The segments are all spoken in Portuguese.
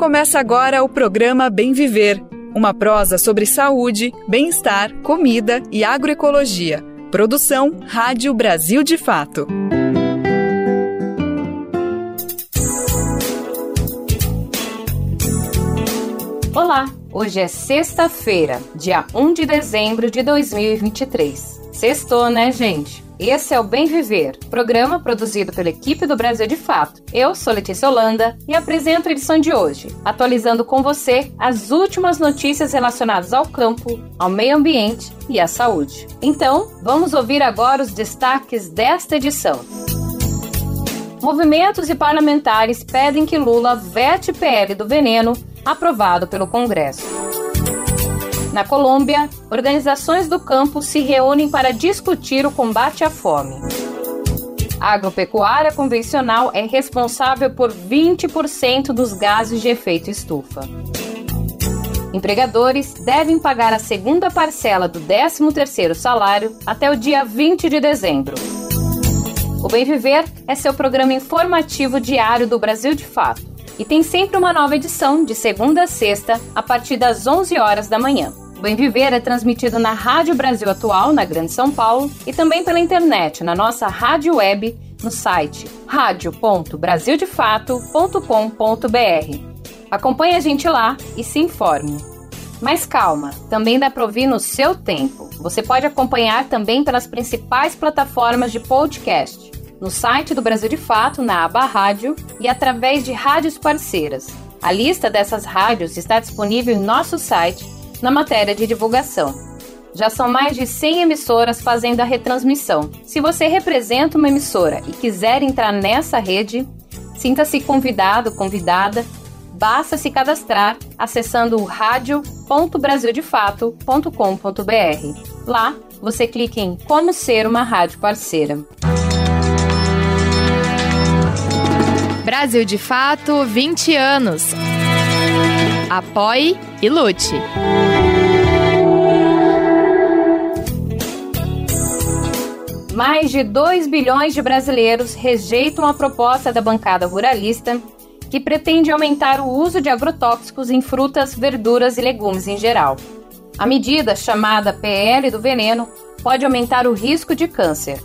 Começa agora o programa Bem Viver, uma prosa sobre saúde, bem-estar, comida e agroecologia. Produção Rádio Brasil de Fato. Olá, hoje é sexta-feira, dia 1 de dezembro de 2023. Sextou, né, gente? Esse é o Bem Viver, programa produzido pela equipe do Brasil de Fato. Eu sou Letícia Holanda e apresento a edição de hoje, atualizando com você as últimas notícias relacionadas ao campo, ao meio ambiente e à saúde. Então, vamos ouvir agora os destaques desta edição. Movimentos e parlamentares pedem que Lula vete PL do veneno aprovado pelo Congresso. Na Colômbia, organizações do campo se reúnem para discutir o combate à fome. A agropecuária convencional é responsável por 20% dos gases de efeito estufa. Empregadores devem pagar a segunda parcela do 13º salário até o dia 20 de dezembro. O Bem Viver é seu programa informativo diário do Brasil de Fato e tem sempre uma nova edição de segunda a sexta a partir das 11 horas da manhã. O Bem Viver é transmitido na Rádio Brasil Atual, na Grande São Paulo, e também pela internet, na nossa rádio web, no site radio.brasildefato.com.br. Acompanhe a gente lá e se informe. Mas calma, também dá para ouvir no seu tempo. Você pode acompanhar também pelas principais plataformas de podcast, no site do Brasil de Fato, na aba Rádio, e através de rádios parceiras. A lista dessas rádios está disponível em nosso site, na matéria de divulgação. Já são mais de 100 emissoras fazendo a retransmissão. Se você representa uma emissora e quiser entrar nessa rede, sinta-se convidado, convidada. Basta se cadastrar acessando o radio.brasildefato.com.br. Lá, você clica em Como Ser uma Rádio Parceira. Brasil de Fato, 20 anos. Apoie e lute. Mais de 2 bilhões de brasileiros rejeitam a proposta da bancada ruralista que pretende aumentar o uso de agrotóxicos em frutas, verduras e legumes em geral. A medida, chamada PL do veneno, pode aumentar o risco de câncer.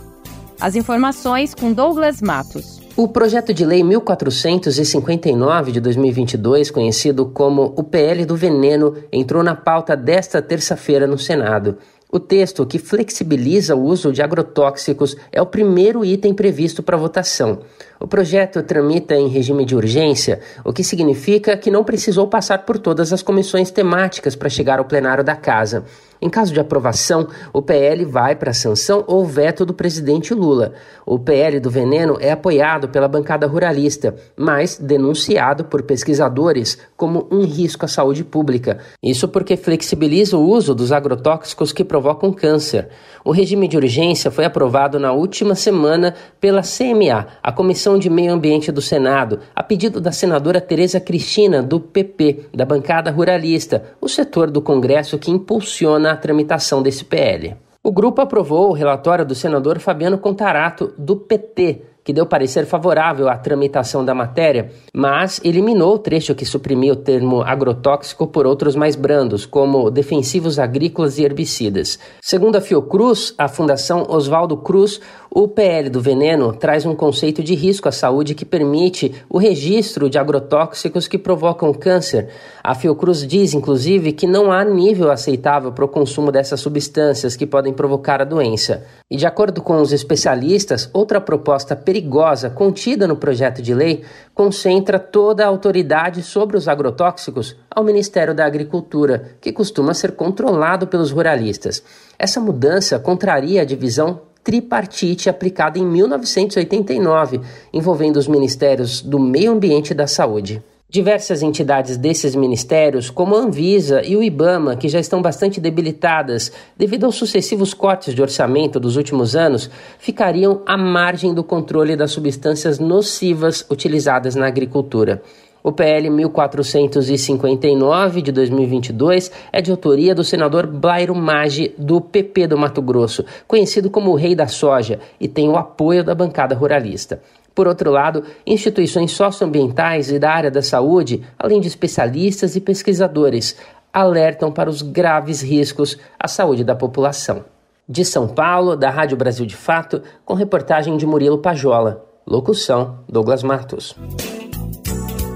As informações com Douglas Matos. O projeto de lei 1459 de 2022, conhecido como o PL do veneno, entrou na pauta desta terça-feira no Senado. O texto, que flexibiliza o uso de agrotóxicos, é o primeiro item previsto para votação. O projeto tramita em regime de urgência, o que significa que não precisou passar por todas as comissões temáticas para chegar ao plenário da Casa. Em caso de aprovação, o PL vai para a sanção ou veto do presidente Lula. O PL do veneno é apoiado pela bancada ruralista, mas denunciado por pesquisadores como um risco à saúde pública. Isso porque flexibiliza o uso dos agrotóxicos que provocam câncer. O regime de urgência foi aprovado na última semana pela CMA, a Comissão de Meio Ambiente do Senado, a pedido da senadora Tereza Cristina, do PP, da bancada ruralista, o setor do Congresso que impulsiona a tramitação desse PL. O grupo aprovou o relatório do senador Fabiano Contarato, do PT, que deu parecer favorável à tramitação da matéria, mas eliminou o trecho que suprimia o termo agrotóxico por outros mais brandos, como defensivos agrícolas e herbicidas. Segundo a Fiocruz, a Fundação Oswaldo Cruz, o PL do veneno traz um conceito de risco à saúde que permite o registro de agrotóxicos que provocam câncer. A Fiocruz diz, inclusive, que não há nível aceitável para o consumo dessas substâncias que podem provocar a doença. E de acordo com os especialistas, outra proposta perigosa contida no projeto de lei concentra toda a autoridade sobre os agrotóxicos ao Ministério da Agricultura, que costuma ser controlado pelos ruralistas. Essa mudança contraria a divisão tripartite aplicada em 1989, envolvendo os Ministérios do Meio Ambiente e da Saúde. Diversas entidades desses ministérios, como a Anvisa e o IBAMA, que já estão bastante debilitadas devido aos sucessivos cortes de orçamento dos últimos anos, ficariam à margem do controle das substâncias nocivas utilizadas na agricultura. O PL 1459 de 2022 é de autoria do senador Blairo Maggi, do PP do Mato Grosso, conhecido como o Rei da Soja, e tem o apoio da bancada ruralista. Por outro lado, instituições socioambientais e da área da saúde, além de especialistas e pesquisadores, alertam para os graves riscos à saúde da população. De São Paulo, da Rádio Brasil de Fato, com reportagem de Murilo Pajola. Locução, Douglas Matos.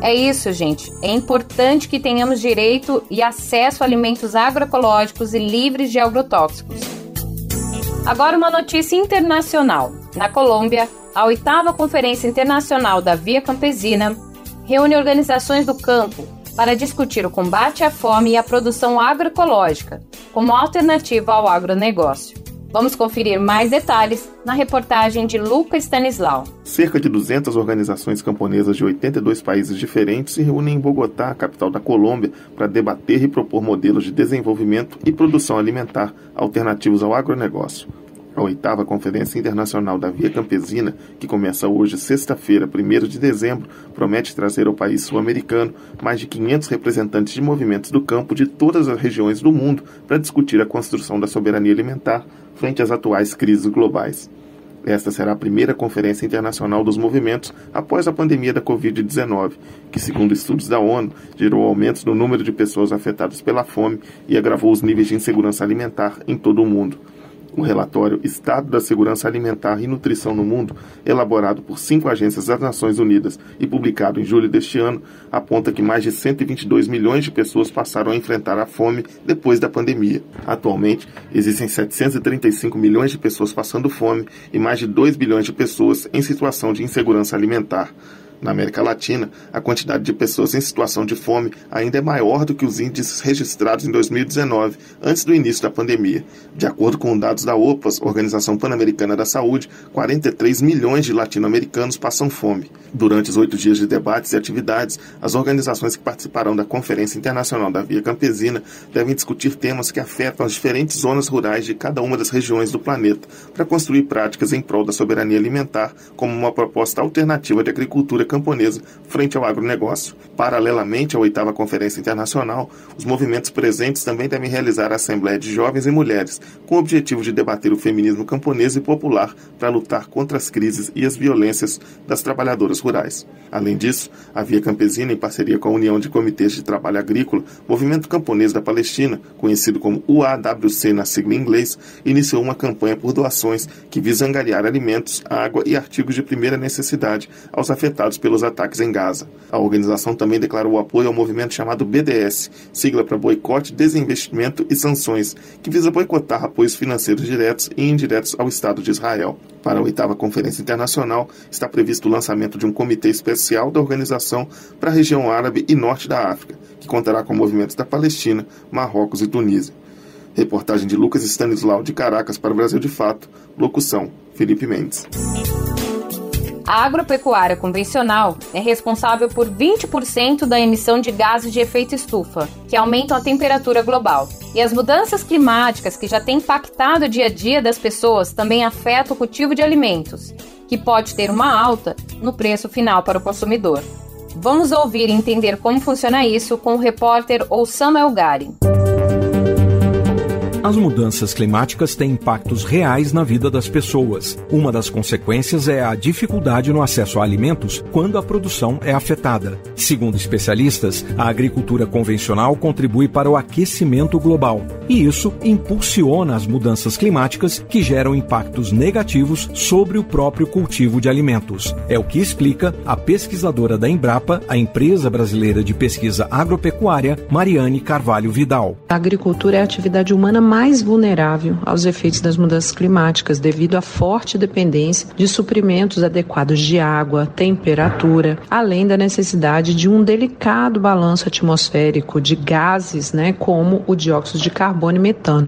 É isso, gente. É importante que tenhamos direito e acesso a alimentos agroecológicos e livres de agrotóxicos. Agora uma notícia internacional. Na Colômbia, a 8ª Conferência Internacional da Via Campesina reúne organizações do campo para discutir o combate à fome e a produção agroecológica como alternativa ao agronegócio. Vamos conferir mais detalhes na reportagem de Lucas Stanislau. Cerca de 200 organizações camponesas de 82 países diferentes se reúnem em Bogotá, a capital da Colômbia, para debater e propor modelos de desenvolvimento e produção alimentar alternativos ao agronegócio. A 8ª Conferência Internacional da Via Campesina, que começa hoje, sexta-feira, 1º de dezembro, promete trazer ao país sul-americano mais de 500 representantes de movimentos do campo de todas as regiões do mundo para discutir a construção da soberania alimentar frente às atuais crises globais. Esta será a primeira conferência internacional dos movimentos após a pandemia da Covid-19, que, segundo estudos da ONU, gerou aumentos no número de pessoas afetadas pela fome e agravou os níveis de insegurança alimentar em todo o mundo. O relatório Estado da Segurança Alimentar e Nutrição no Mundo, elaborado por 5 agências das Nações Unidas e publicado em julho deste ano, aponta que mais de 122 milhões de pessoas passaram a enfrentar a fome depois da pandemia. Atualmente, existem 735 milhões de pessoas passando fome e mais de 2 bilhões de pessoas em situação de insegurança alimentar. Na América Latina, a quantidade de pessoas em situação de fome ainda é maior do que os índices registrados em 2019, antes do início da pandemia. De acordo com dados da OPAS, Organização Pan-Americana da Saúde, 43 milhões de latino-americanos passam fome. Durante os 8 dias de debates e atividades, as organizações que participarão da Conferência Internacional da Via Campesina devem discutir temas que afetam as diferentes zonas rurais de cada uma das regiões do planeta, para construir práticas em prol da soberania alimentar como uma proposta alternativa de agricultura camponesa frente ao agronegócio. Paralelamente à 8ª Conferência Internacional, os movimentos presentes também devem realizar a Assembleia de Jovens e Mulheres, com o objetivo de debater o feminismo camponês e popular para lutar contra as crises e as violências das trabalhadoras rurais. Além disso, a Via Campesina, em parceria com a União de Comitês de Trabalho Agrícola, Movimento Camponês da Palestina, conhecido como UAWC na sigla em inglês, iniciou uma campanha por doações que visa angariar alimentos, água e artigos de primeira necessidade aos afetados pelos ataques em Gaza. A organização também declarou apoio ao movimento chamado BDS, sigla para Boicote, Desinvestimento e Sanções, que visa boicotar apoios financeiros diretos e indiretos ao Estado de Israel. Para a 8ª Conferência Internacional, está previsto o lançamento de um comitê especial da organização para a região árabe e norte da África, que contará com movimentos da Palestina, Marrocos e Tunísia. Reportagem de Lucas Stanislau, de Caracas, para o Brasil de Fato. Locução, Felipe Mendes. A agropecuária convencional é responsável por 20% da emissão de gases de efeito estufa, que aumentam a temperatura global. E as mudanças climáticas que já têm impactado o dia a dia das pessoas também afetam o cultivo de alimentos, que pode ter uma alta no preço final para o consumidor. Vamos ouvir e entender como funciona isso com o repórter Oussama Elgari. As mudanças climáticas têm impactos reais na vida das pessoas. Uma das consequências é a dificuldade no acesso a alimentos quando a produção é afetada. Segundo especialistas, a agricultura convencional contribui para o aquecimento global. E isso impulsiona as mudanças climáticas que geram impactos negativos sobre o próprio cultivo de alimentos. É o que explica a pesquisadora da Embrapa, a empresa brasileira de pesquisa agropecuária, Mariane Carvalho Vidal. A agricultura é a atividade humana mais vulnerável aos efeitos das mudanças climáticas devido à forte dependência de suprimentos adequados de água, temperatura, além da necessidade de um delicado balanço atmosférico de gases, como o dióxido de carbono e metano.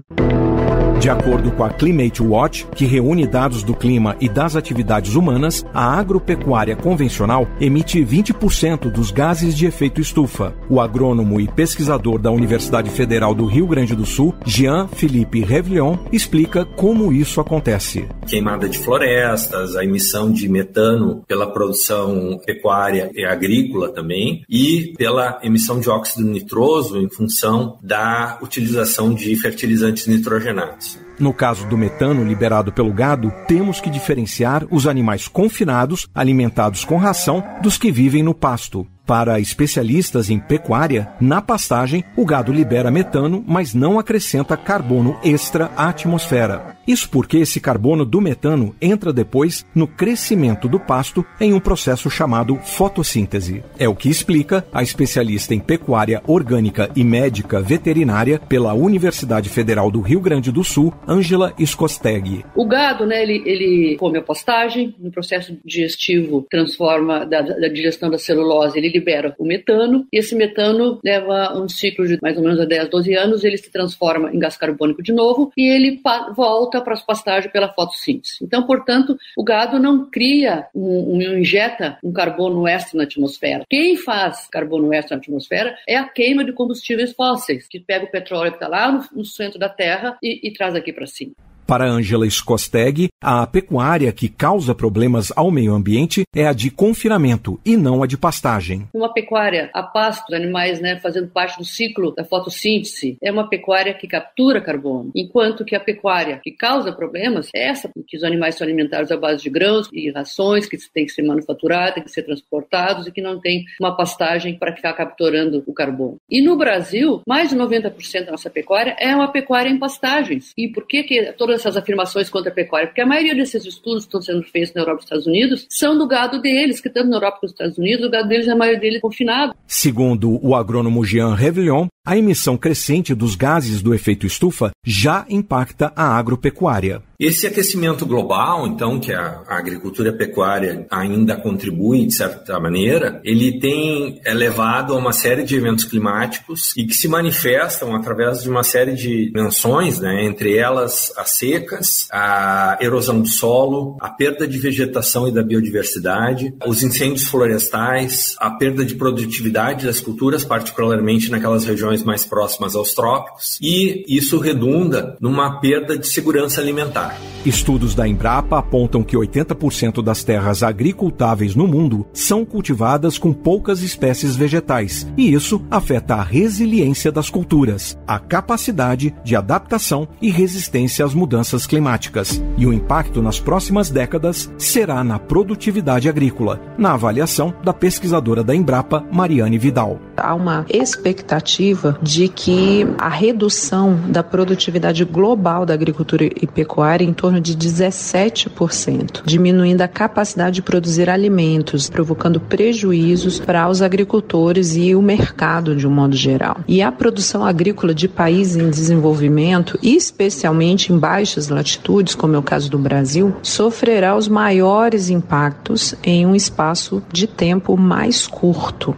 De acordo com a Climate Watch, que reúne dados do clima e das atividades humanas, a agropecuária convencional emite 20% dos gases de efeito estufa. O agrônomo e pesquisador da Universidade Federal do Rio Grande do Sul, Jean-Philippe Revillon, explica como isso acontece. Queimada de florestas, a emissão de metano pela produção pecuária e agrícola também, e pela emissão de óxido nitroso em função da utilização de fertilizantes nitrogenados. No caso do metano liberado pelo gado, temos que diferenciar os animais confinados, alimentados com ração, dos que vivem no pasto. Para especialistas em pecuária, na pastagem, o gado libera metano, mas não acrescenta carbono extra à atmosfera. Isso porque esse carbono do metano entra depois no crescimento do pasto em um processo chamado fotossíntese. É o que explica a especialista em pecuária orgânica e médica veterinária pela Universidade Federal do Rio Grande do Sul, Ângela Skosteg. O gado, né, ele come a pastagem, no processo digestivo transforma da digestão da celulose, ele libera o metano, e esse metano leva um ciclo de mais ou menos 10, 12 anos, ele se transforma em gás carbônico de novo, e ele volta para as pastagens pela fotossíntese. Então, portanto, o gado não cria, injeta um carbono extra na atmosfera. Quem faz carbono extra na atmosfera é a queima de combustíveis fósseis, que pega o petróleo que está lá no centro da Terra e traz aqui para cima. Para Ângela Skosteg, a pecuária que causa problemas ao meio ambiente é a de confinamento e não a de pastagem. Uma pecuária a pasto, animais, né, fazendo parte do ciclo da fotossíntese, é uma pecuária que captura carbono, enquanto que a pecuária que causa problemas é essa, que os animais são alimentados à base de grãos e rações, que tem que ser manufaturados, tem que ser transportados e que não tem uma pastagem para ficar capturando o carbono. E no Brasil, mais de 90% da nossa pecuária é uma pecuária em pastagens. E por que todas essas afirmações contra a pecuária? Porque a maioria desses estudos que estão sendo feitos na Europa e nos Estados Unidos são do gado deles, que tanto na Europa como nos Estados Unidos, o gado deles, a maioria deles é confinado. Segundo o agrônomo Jean Revillon, a emissão crescente dos gases do efeito estufa já impacta a agropecuária. Esse aquecimento global, então, que a agricultura e a pecuária ainda contribuem, de certa maneira, ele tem levado a uma série de eventos climáticos e que se manifestam através de uma série de dimensões, né, entre elas as secas, a erosão do solo, a perda de vegetação e da biodiversidade, os incêndios florestais, a perda de produtividade das culturas, particularmente naquelas regiões mais próximas aos trópicos, e isso redunda numa perda de segurança alimentar. Estudos da Embrapa apontam que 80% das terras agricultáveis no mundo são cultivadas com poucas espécies vegetais, e isso afeta a resiliência das culturas, a capacidade de adaptação e resistência às mudanças climáticas. E o impacto nas próximas décadas será na produtividade agrícola, na avaliação da pesquisadora da Embrapa, Mariane Vidal. Há uma expectativa de que a redução da produtividade global da agricultura e pecuária em torno de 17%, diminuindo a capacidade de produzir alimentos, provocando prejuízos para os agricultores e o mercado de um modo geral. E a produção agrícola de países em desenvolvimento, especialmente em baixas latitudes, como é o caso do Brasil, sofrerá os maiores impactos em um espaço de tempo mais curto.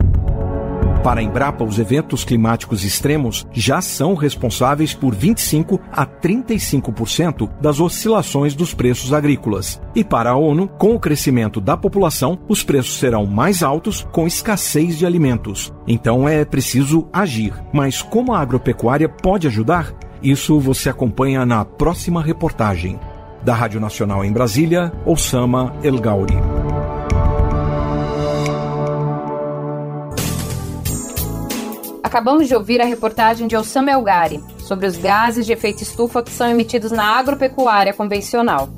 Para a Embrapa, os eventos climáticos extremos já são responsáveis por 25% a 35% das oscilações dos preços agrícolas. E para a ONU, com o crescimento da população, os preços serão mais altos com escassez de alimentos. Então é preciso agir. Mas como a agropecuária pode ajudar? Isso você acompanha na próxima reportagem. Da Rádio Nacional em Brasília, Oussama El Gauri. Acabamos de ouvir a reportagem de Oussama El Gauri sobre os gases de efeito estufa que são emitidos na agropecuária convencional.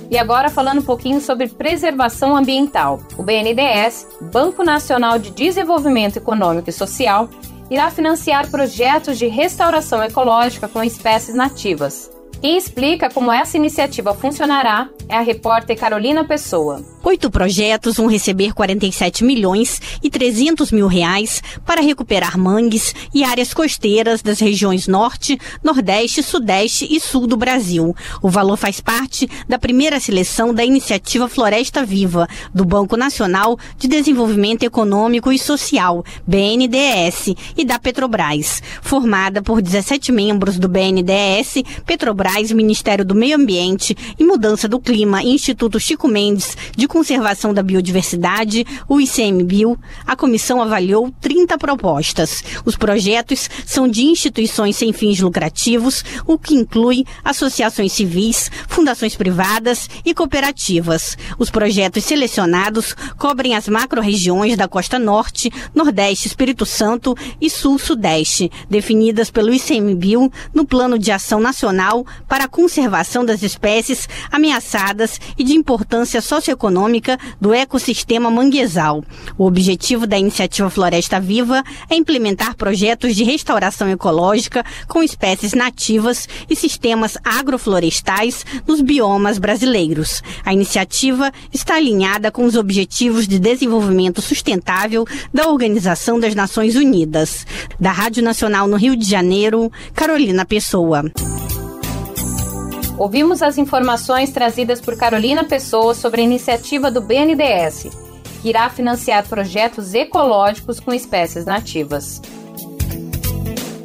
E agora falando um pouquinho sobre preservação ambiental. O BNDES, Banco Nacional de Desenvolvimento Econômico e Social, irá financiar projetos de restauração ecológica com espécies nativas. Quem explica como essa iniciativa funcionará é a repórter Carolina Pessoa. 8 projetos vão receber 47 milhões e 300 mil reais para recuperar mangues e áreas costeiras das regiões Norte, Nordeste, Sudeste e Sul do Brasil. O valor faz parte da primeira seleção da iniciativa Floresta Viva, do Banco Nacional de Desenvolvimento Econômico e Social, BNDES, e da Petrobras. Formada por 17 membros do BNDES, Petrobras Gerais, Ministério do Meio Ambiente e Mudança do Clima e Instituto Chico Mendes de Conservação da Biodiversidade, o ICMBio, a comissão avaliou 30 propostas. Os projetos são de instituições sem fins lucrativos, o que inclui associações civis, fundações privadas e cooperativas. Os projetos selecionados cobrem as macro-regiões da Costa Norte, Nordeste, Espírito Santo e Sul-Sudeste, definidas pelo ICMBio no Plano de Ação Nacional para a Conservação das Espécies Ameaçadas e de Importância Socioeconômica do Ecossistema Manguezal. O objetivo da iniciativa Floresta Viva é implementar projetos de restauração ecológica com espécies nativas e sistemas agroflorestais nos biomas brasileiros. A iniciativa está alinhada com os Objetivos de Desenvolvimento Sustentável da Organização das Nações Unidas. Da Rádio Nacional no Rio de Janeiro, Carolina Pessoa. Ouvimos as informações trazidas por Carolina Pessoa sobre a iniciativa do BNDES, que irá financiar projetos ecológicos com espécies nativas.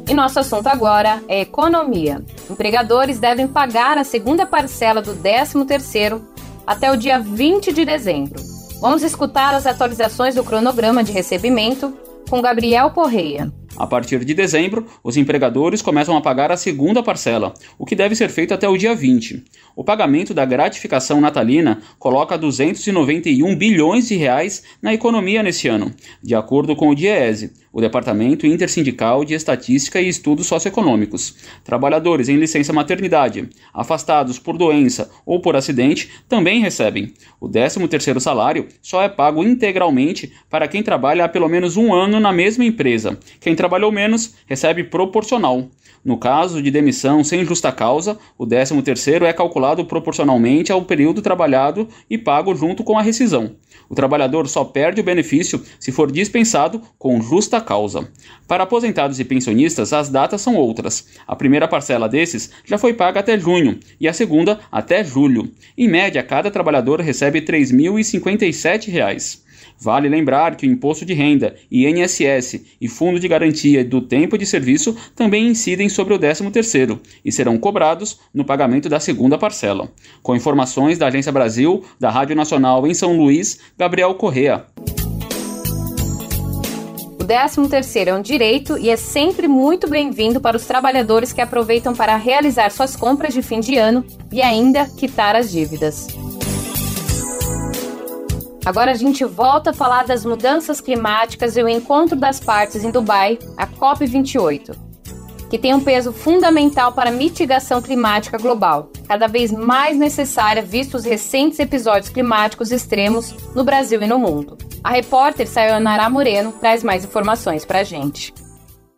E nosso assunto agora é economia. Empregadores devem pagar a segunda parcela do 13º até o dia 20 de dezembro. Vamos escutar as atualizações do cronograma de recebimento com Gabriel Correia. A partir de dezembro, os empregadores começam a pagar a segunda parcela, o que deve ser feito até o dia 20. O pagamento da gratificação natalina coloca 291 bilhões de reais na economia nesse ano, de acordo com o DIEESE, o Departamento Intersindical de Estatística e Estudos Socioeconômicos. Trabalhadores em licença maternidade, afastados por doença ou por acidente, também recebem. O 13º salário só é pago integralmente para quem trabalha há pelo menos um ano na mesma empresa. Quem trabalhou menos recebe proporcional. No caso de demissão sem justa causa, o 13º é calculado proporcionalmente ao período trabalhado e pago junto com a rescisão. O trabalhador só perde o benefício se for dispensado com justa causa. Para aposentados e pensionistas, as datas são outras. A primeira parcela desses já foi paga até junho e a segunda até julho. Em média, cada trabalhador recebe R$ 3.057. Vale lembrar que o Imposto de Renda, INSS e Fundo de Garantia do Tempo de Serviço também incidem sobre o 13º e serão cobrados no pagamento da segunda parcela. Com informações da Agência Brasil, da Rádio Nacional em São Luís, Gabriel Correa. O 13º é um direito e é sempre muito bem-vindo para os trabalhadores que aproveitam para realizar suas compras de fim de ano e ainda quitar as dívidas. Agora a gente volta a falar das mudanças climáticas e o encontro das partes em Dubai, a COP28, que tem um peso fundamental para a mitigação climática global, cada vez mais necessária vistos os recentes episódios climáticos extremos no Brasil e no mundo. A repórter Sayonara Moreno traz mais informações para a gente.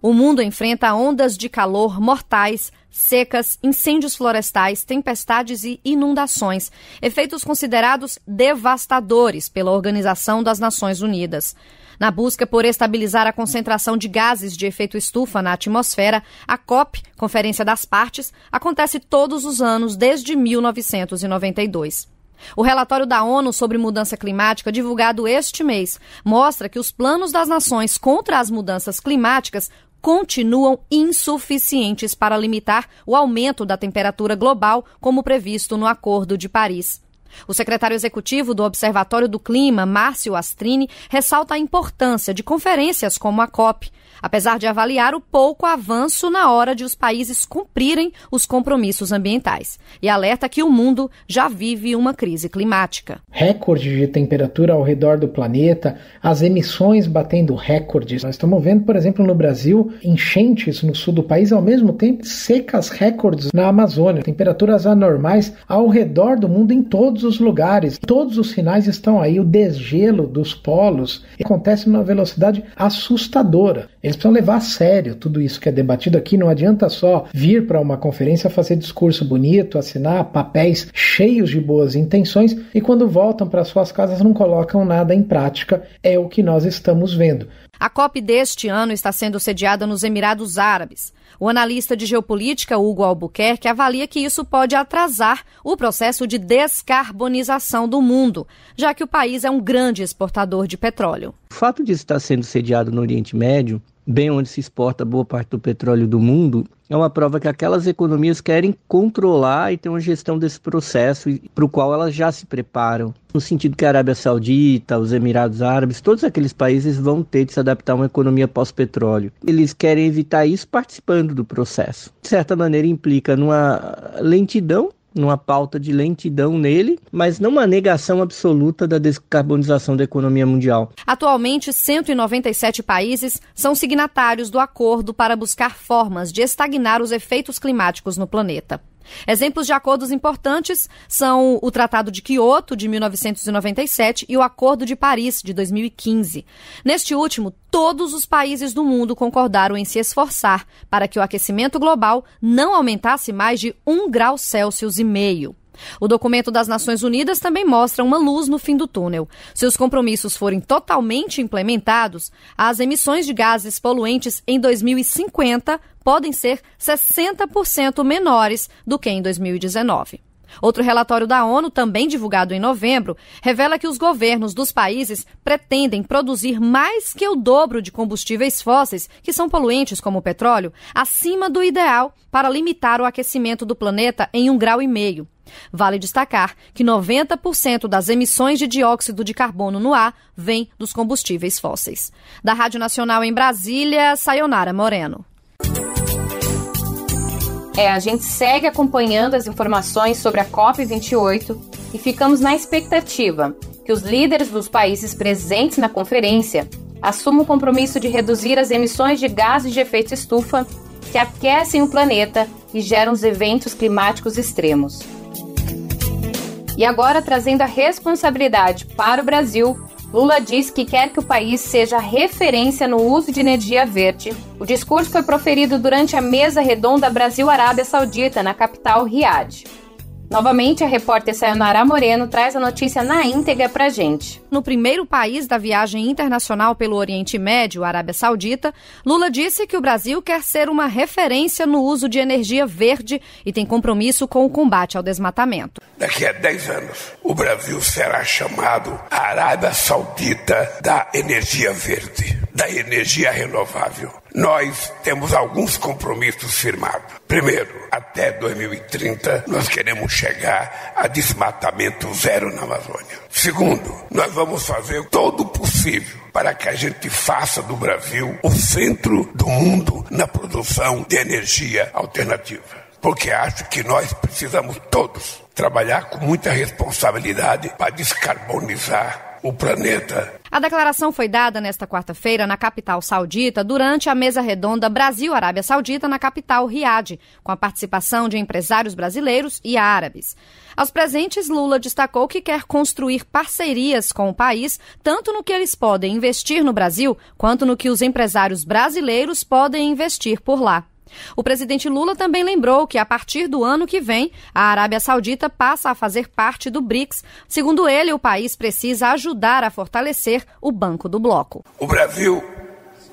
O mundo enfrenta ondas de calor mortais, secas, incêndios florestais, tempestades e inundações, efeitos considerados devastadores pela Organização das Nações Unidas. Na busca por estabilizar a concentração de gases de efeito estufa na atmosfera, a COP, Conferência das Partes, acontece todos os anos desde 1992. O relatório da ONU sobre mudança climática, divulgado este mês, mostra que os planos das nações contra as mudanças climáticas continuam insuficientes para limitar o aumento da temperatura global, como previsto no Acordo de Paris. O secretário executivo do Observatório do Clima, Márcio Astrini, ressalta a importância de conferências como a COP, apesar de avaliar o pouco avanço na hora de os países cumprirem os compromissos ambientais, e alerta que o mundo já vive uma crise climática. Recorde de temperatura ao redor do planeta, as emissões batendo recordes. Nós estamos vendo, por exemplo, no Brasil, enchentes no sul do país, ao mesmo tempo secas recordes na Amazônia, temperaturas anormais ao redor do mundo em todos os lugares. Todos os sinais estão aí, o desgelo dos polos acontece numa velocidade assustadora. Eles precisam levar a sério tudo isso que é debatido aqui. Não adianta só vir para uma conferência, fazer discurso bonito, assinar papéis cheios de boas intenções e quando voltam para suas casas não colocam nada em prática. É o que nós estamos vendo. A COP deste ano está sendo sediada nos Emirados Árabes. O analista de geopolítica Hugo Albuquerque avalia que isso pode atrasar o processo de descarbonização do mundo, já que o país é um grande exportador de petróleo. O fato de estar sendo sediado no Oriente Médio, bem onde se exporta boa parte do petróleo do mundo, é uma prova que aquelas economias querem controlar e ter uma gestão desse processo para o qual elas já se preparam. No sentido que a Arábia Saudita, os Emirados Árabes, todos aqueles países vão ter de se adaptar a uma economia pós-petróleo. Eles querem evitar isso participando do processo. De certa maneira implica numa lentidão, numa pauta de lentidão nele, mas não uma negação absoluta da descarbonização da economia mundial. Atualmente, 197 países são signatários do acordo para buscar formas de estagnar os efeitos climáticos no planeta. Exemplos de acordos importantes são o Tratado de Quioto, de 1997, e o Acordo de Paris, de 2015. Neste último, todos os países do mundo concordaram em se esforçar para que o aquecimento global não aumentasse mais de 1,5 graus Celsius. O documento das Nações Unidas também mostra uma luz no fim do túnel. Se os compromissos forem totalmente implementados, as emissões de gases poluentes em 2050 podem ser 60% menores do que em 2019. Outro relatório da ONU, também divulgado em novembro, revela que os governos dos países pretendem produzir mais que o dobro de combustíveis fósseis, que são poluentes como o petróleo, acima do ideal para limitar o aquecimento do planeta em 1,5 graus. Vale destacar que 90% das emissões de dióxido de carbono no ar vêm dos combustíveis fósseis. Da Rádio Nacional em Brasília, Sayonara Moreno. A gente segue acompanhando as informações sobre a COP28 e ficamos na expectativa que os líderes dos países presentes na conferência assumam o compromisso de reduzir as emissões de gases de efeito estufa que aquecem o planeta e geram os eventos climáticos extremos. E agora, trazendo a responsabilidade para o Brasil, Lula diz que quer que o país seja referência no uso de energia verde. O discurso foi proferido durante a mesa redonda Brasil-Arábia Saudita, na capital Riad. Novamente, a repórter Sayonara Moreno traz a notícia na íntegra pra gente. No primeiro país da viagem internacional pelo Oriente Médio, a Arábia Saudita, Lula disse que o Brasil quer ser uma referência no uso de energia verde e tem compromisso com o combate ao desmatamento. Daqui a 10 anos, o Brasil será chamado a Arábia Saudita da energia verde, da energia renovável. Nós temos alguns compromissos firmados. Primeiro, até 2030, nós queremos chegar a desmatamento zero na Amazônia. Segundo, nós vamos fazer todo o possível para que a gente faça do Brasil o centro do mundo na produção de energia alternativa. Porque acho que nós precisamos todos trabalhar com muita responsabilidade para descarbonizar o planeta. A declaração foi dada nesta quarta-feira na capital saudita durante a mesa redonda Brasil-Arábia Saudita na capital Riad, com a participação de empresários brasileiros e árabes. Aos presentes, Lula destacou que quer construir parcerias com o país, tanto no que eles podem investir no Brasil, quanto no que os empresários brasileiros podem investir por lá. O presidente Lula também lembrou que, a partir do ano que vem, a Arábia Saudita passa a fazer parte do BRICS. Segundo ele, o país precisa ajudar a fortalecer o Banco do Bloco. O Brasil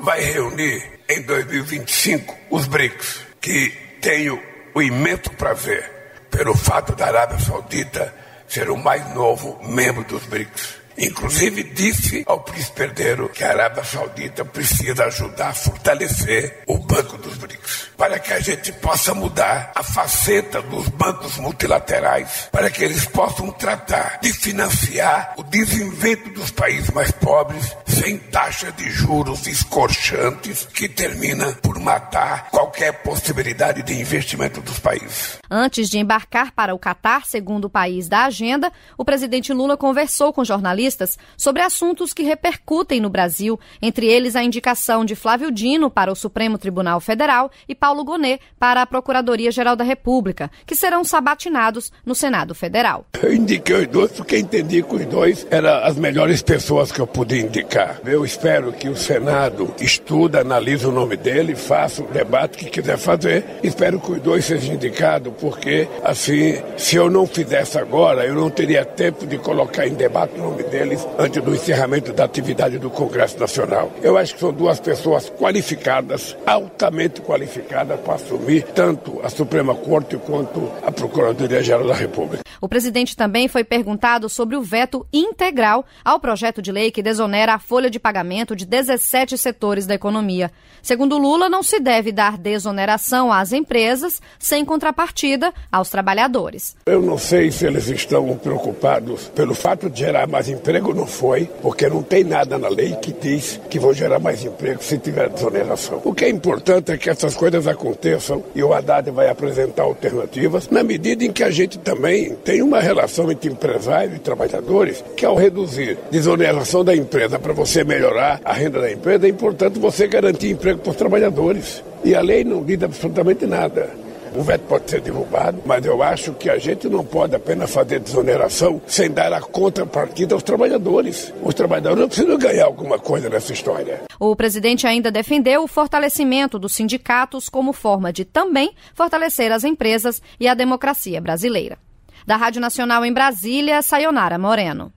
vai reunir em 2025 os BRICS, que tenho o imenso prazer, pelo fato da Arábia Saudita ser o mais novo membro dos BRICS. Inclusive disse ao príncipe herdeiro que a Arábia Saudita precisa ajudar a fortalecer o Banco dos BRICS, para que a gente possa mudar a faceta dos bancos multilaterais, para que eles possam tratar de financiar o desenvolvimento dos países mais pobres sem taxa de juros escorchantes que termina por matar qualquer possibilidade de investimento dos países. Antes de embarcar para o Catar, segundo o país da agenda, o presidente Lula conversou com jornalistas sobre assuntos que repercutem no Brasil, entre eles a indicação de Flávio Dino para o Supremo Tribunal Federal e Paulo Gonet para a Procuradoria-Geral da República, que serão sabatinados no Senado Federal. Eu indiquei os dois porque entendi que os dois eram as melhores pessoas que eu podia indicar. Eu espero que o Senado estude, analise o nome dele, faça o debate que quiser fazer. Espero que os dois sejam indicados, porque assim, se eu não fizesse agora, eu não teria tempo de colocar em debate o nome deles antes do encerramento da atividade do Congresso Nacional. Eu acho que são duas pessoas qualificadas, altamente qualificadas para assumir tanto a Suprema Corte quanto a Procuradoria-Geral da República. O presidente também foi perguntado sobre o veto integral ao projeto de lei que desonera a folha de pagamento de 17 setores da economia. Segundo Lula, não se deve dar desoneração às empresas sem contrapartida aos trabalhadores. Eu não sei se eles estão preocupados pelo fato de gerar mais emprego, não foi, porque não tem nada na lei que diz que vão gerar mais emprego se tiver desoneração. O que é importante é que essas coisas aconteçam e o Haddad vai apresentar alternativas na medida em que a gente também tem uma relação entre empresário e trabalhadores que, ao reduzir a desoneração da empresa para você melhorar a renda da empresa, é importante você garantir emprego para os trabalhadores. E a lei não diz absolutamente nada. O veto pode ser derrubado, mas eu acho que a gente não pode apenas fazer desoneração sem dar a contrapartida aos trabalhadores. Os trabalhadores não precisam ganhar alguma coisa nessa história. O presidente ainda defendeu o fortalecimento dos sindicatos como forma de também fortalecer as empresas e a democracia brasileira. Da Rádio Nacional em Brasília, Sayonara Moreno.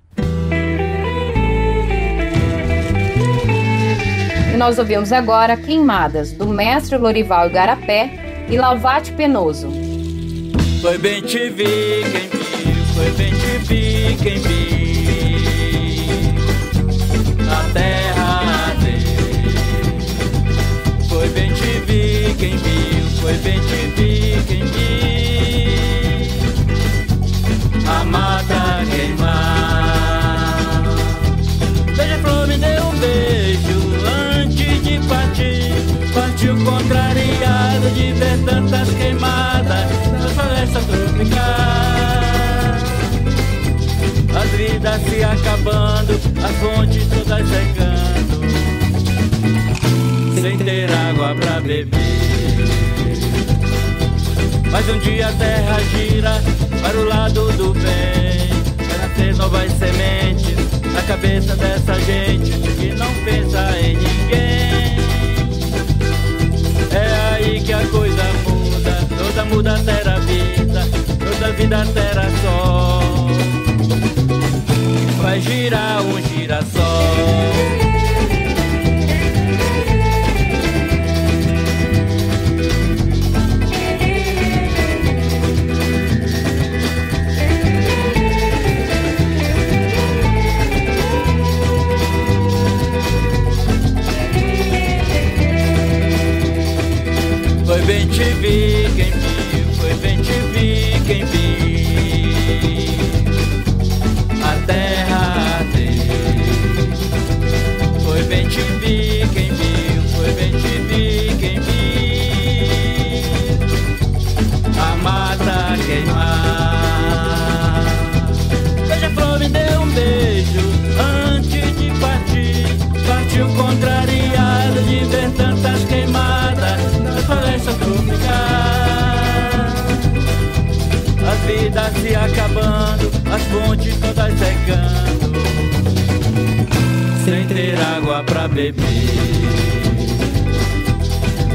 E nós ouvimos agora Queimadas, do mestre Lorival Igarapé e Lauvate Penoso. Foi bem te vi quem viu, foi bem te vi quem viu, na terra dele. Foi bem te vi quem viu, foi bem te vi quem viu, a mata queimar. Beija-flor me deu um beijo antes de partir, partiu contrariado de ver tantas queimadas na floresta tropical. As vidas se acabando, as fontes todas secando, sem ter água pra beber. Mas um dia a terra gira para o lado do bem, vai nascer novas sementes na cabeça dessa gente que não pensa em ninguém. É aí que a coisa muda, toda muda terá vida, toda vida terá sol. Vai girar um girassol. Foi bem te vi quem viu, foi bem te vi quem viu, a terra dele. Foi bem te vi quem viu, foi bem te vi quem viu, a mata queimar. Beija-flor me deu um beijo antes de partir, partiu contrariado de ver tantas queimadas na floresta tropical. As vidas se acabando, as fontes todas secando, sem ter água pra beber.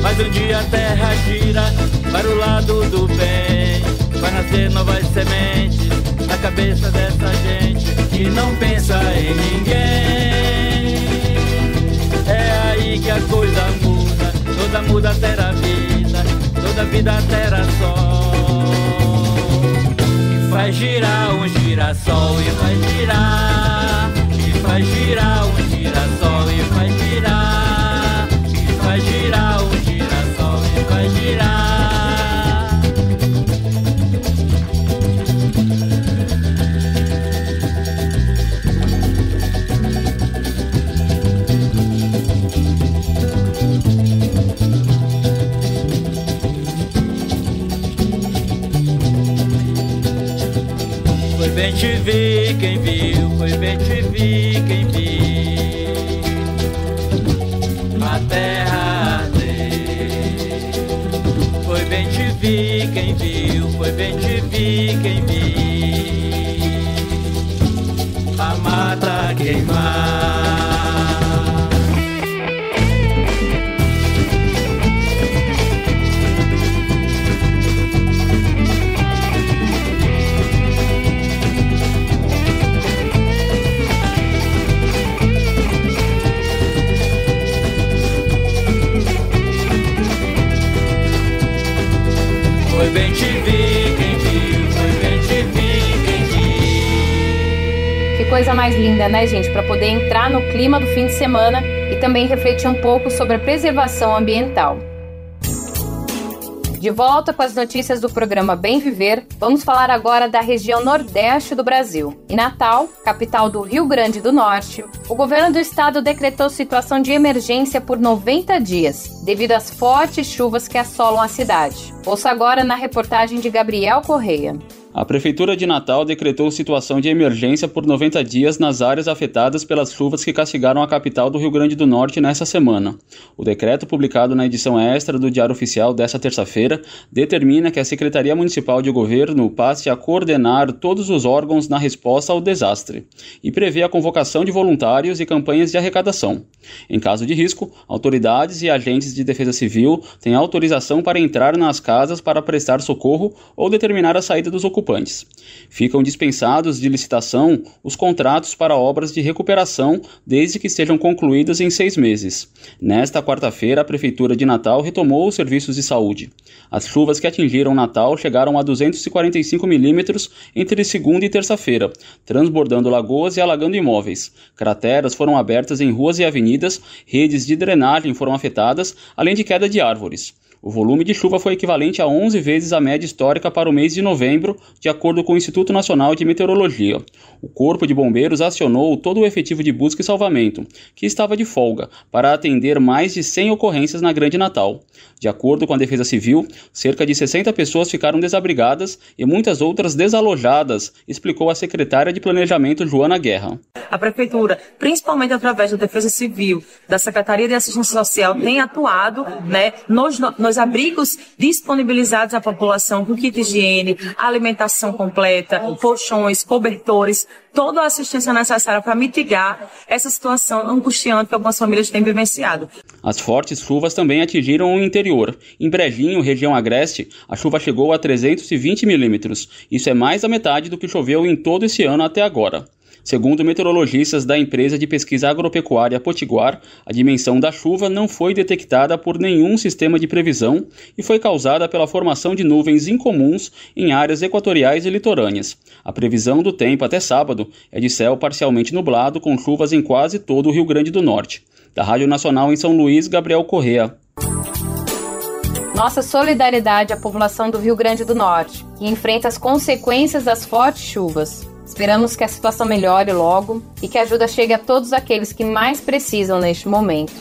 Mas um dia a terra gira para o lado do bem, vai nascer novas sementes na cabeça dessa gente que não pensa em ninguém. É aí que a coisa muda, toda muda terá vida, toda vida terá sol. E faz girar um girassol, e vai girar, e faz girar um girassol, e vai girar, e faz girar um girassol, e vai girar. Foi bem te vi quem viu, foi bem te vi quem viu, a terra dele. Foi bem te vi quem viu, foi bem te vi quem viu, a mata queimar. Foi bem te vi quem viu, foi bem te vi coisa mais linda, né, gente? Para poder entrar no clima do fim de semana e também refletir um pouco sobre a preservação ambiental. De volta com as notícias do programa Bem Viver, vamos falar agora da região nordeste do Brasil. Em Natal, capital do Rio Grande do Norte, o governo do estado decretou situação de emergência por 90 dias, devido às fortes chuvas que assolam a cidade. Ouça agora na reportagem de Gabriel Correia. A Prefeitura de Natal decretou situação de emergência por 90 dias nas áreas afetadas pelas chuvas que castigaram a capital do Rio Grande do Norte nesta semana. O decreto, publicado na edição extra do Diário Oficial desta terça-feira, determina que a Secretaria Municipal de Governo passe a coordenar todos os órgãos na resposta ao desastre e prevê a convocação de voluntários e campanhas de arrecadação. Em caso de risco, autoridades e agentes de defesa civil têm autorização para entrar nas casas para prestar socorro ou determinar a saída dos ocupantes. Ficam dispensados de licitação os contratos para obras de recuperação, desde que sejam concluídas em 6 meses. Nesta quarta-feira, a Prefeitura de Natal retomou os serviços de saúde. As chuvas que atingiram Natal chegaram a 245 milímetros entre segunda e terça-feira, transbordando lagoas e alagando imóveis. Crateras foram abertas em ruas e avenidas, redes de drenagem foram afetadas, além de queda de árvores. O volume de chuva foi equivalente a 11 vezes a média histórica para o mês de novembro, de acordo com o Instituto Nacional de Meteorologia. O Corpo de Bombeiros acionou todo o efetivo de busca e salvamento, que estava de folga, para atender mais de 100 ocorrências na Grande Natal. De acordo com a Defesa Civil, cerca de 60 pessoas ficaram desabrigadas e muitas outras desalojadas, explicou a secretária de Planejamento, Joana Guerra. A Prefeitura, principalmente através da Defesa Civil, da Secretaria de Assistência Social, tem atuado, nos abrigos disponibilizados à população com kit de higiene, alimentação completa, colchões, cobertores, toda a assistência necessária para mitigar essa situação angustiante que algumas famílias têm vivenciado. As fortes chuvas também atingiram o interior. Em Brejinho, região agreste, a chuva chegou a 320 milímetros. Isso é mais da metade do que choveu em todo esse ano até agora. Segundo meteorologistas da empresa de pesquisa agropecuária Potiguar, a dimensão da chuva não foi detectada por nenhum sistema de previsão e foi causada pela formação de nuvens incomuns em áreas equatoriais e litorâneas. A previsão do tempo até sábado é de céu parcialmente nublado, com chuvas em quase todo o Rio Grande do Norte. Da Rádio Nacional em São Luís, Gabriel Correa. Nossa solidariedade à população do Rio Grande do Norte, que enfrenta as consequências das fortes chuvas. Esperamos que a situação melhore logo e que a ajuda chegue a todos aqueles que mais precisam neste momento.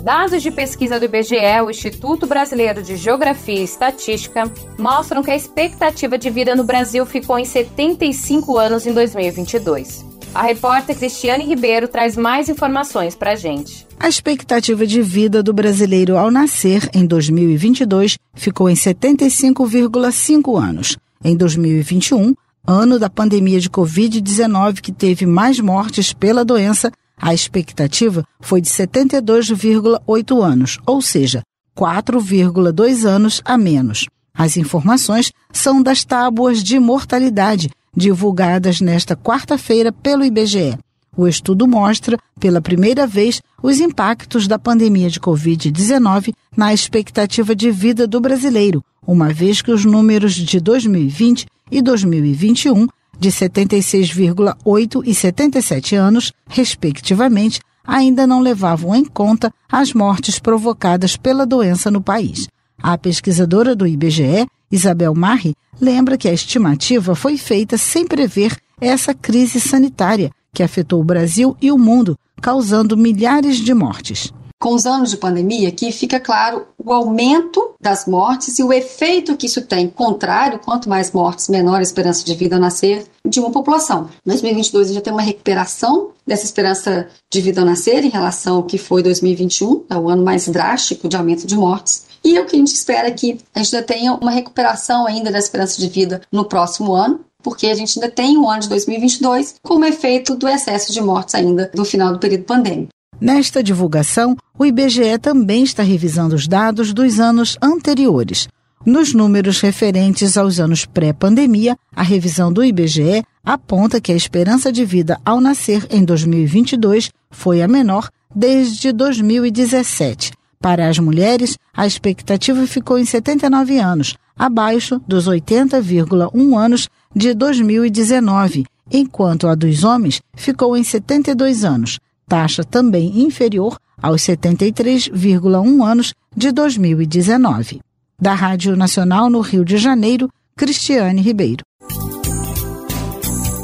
Dados de pesquisa do IBGE, o Instituto Brasileiro de Geografia e Estatística, mostram que a expectativa de vida no Brasil ficou em 75 anos em 2022. A repórter Cristiane Ribeiro traz mais informações para a gente. A expectativa de vida do brasileiro ao nascer em 2022 ficou em 75,5 anos. Em 2021, ano da pandemia de Covid-19 que teve mais mortes pela doença, a expectativa foi de 72,8 anos, ou seja, 4,2 anos a menos. As informações são das tábuas de mortalidade, divulgadas nesta quarta-feira pelo IBGE. O estudo mostra, pela primeira vez, os impactos da pandemia de Covid-19 na expectativa de vida do brasileiro, uma vez que os números de 2020 e 2021, de 76,8 e 77 anos, respectivamente, ainda não levavam em conta as mortes provocadas pela doença no país. A pesquisadora do IBGE, Isabel Marri, lembra que a estimativa foi feita sem prever essa crise sanitária que afetou o Brasil e o mundo, causando milhares de mortes. Com os anos de pandemia, aqui fica claro o aumento das mortes e o efeito que isso tem. Contrário, quanto mais mortes, menor a esperança de vida ao nascer de uma população. Em 2022, já tem uma recuperação dessa esperança de vida ao nascer em relação ao que foi 2021, é o ano mais drástico de aumento de mortes. E o que a gente espera é que a gente ainda tenha uma recuperação ainda da esperança de vida no próximo ano, porque a gente ainda tem o ano de 2022 como efeito do excesso de mortes ainda do final do período pandêmico. Nesta divulgação, o IBGE também está revisando os dados dos anos anteriores. Nos números referentes aos anos pré-pandemia, a revisão do IBGE aponta que a esperança de vida ao nascer em 2022 foi a menor desde 2017. Para as mulheres, a expectativa ficou em 79 anos, abaixo dos 80,1 anos de 2019 enquanto a dos homens ficou em 72 anos, taxa também inferior aos 73,1 anos de 2019. Da Rádio Nacional no Rio de Janeiro, Cristiane Ribeiro.